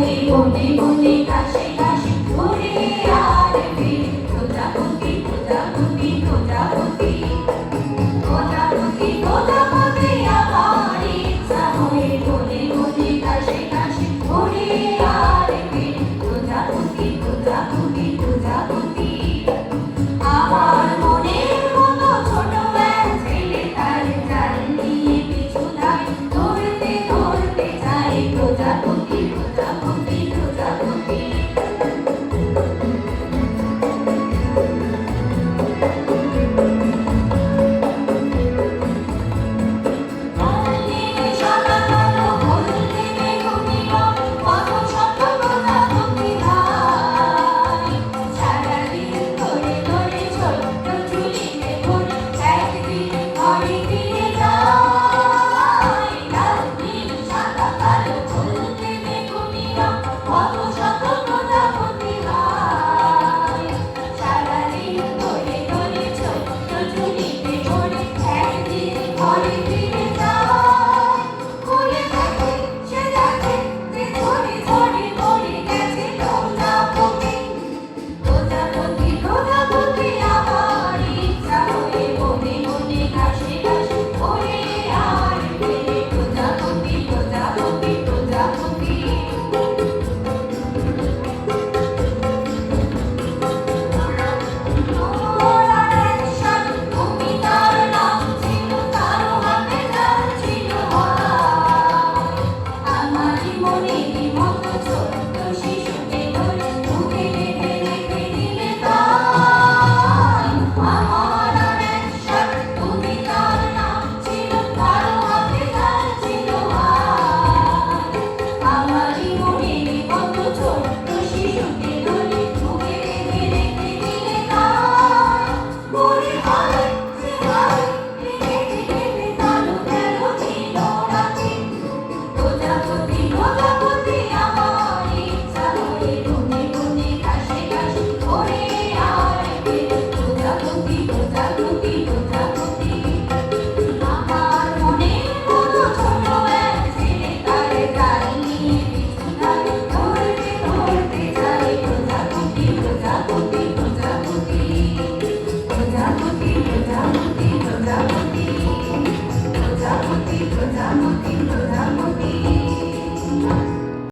হয়ে বনে বনে ঘাসে ঘাসে ঘুরে আর ফিরে প্রজাপতি প্রজাপতি প্রজাপতি প্রজাপতি প্রজাপতি আমার ইচ্ছা হয়ে বনে বনে ঘাসে ঘাসে ঘুরে আর ফিরে প্রজাপতি প্রজাপতি প্রজাপতি আমার মনের মতো ছোট এক ছেলে তার জাল নিয়ে পিছু ধায় ধরতে ধরতে যায় প্রজাপতি প্রজাপতি প্রজাপতি প্রজাপতি প্রজাপতি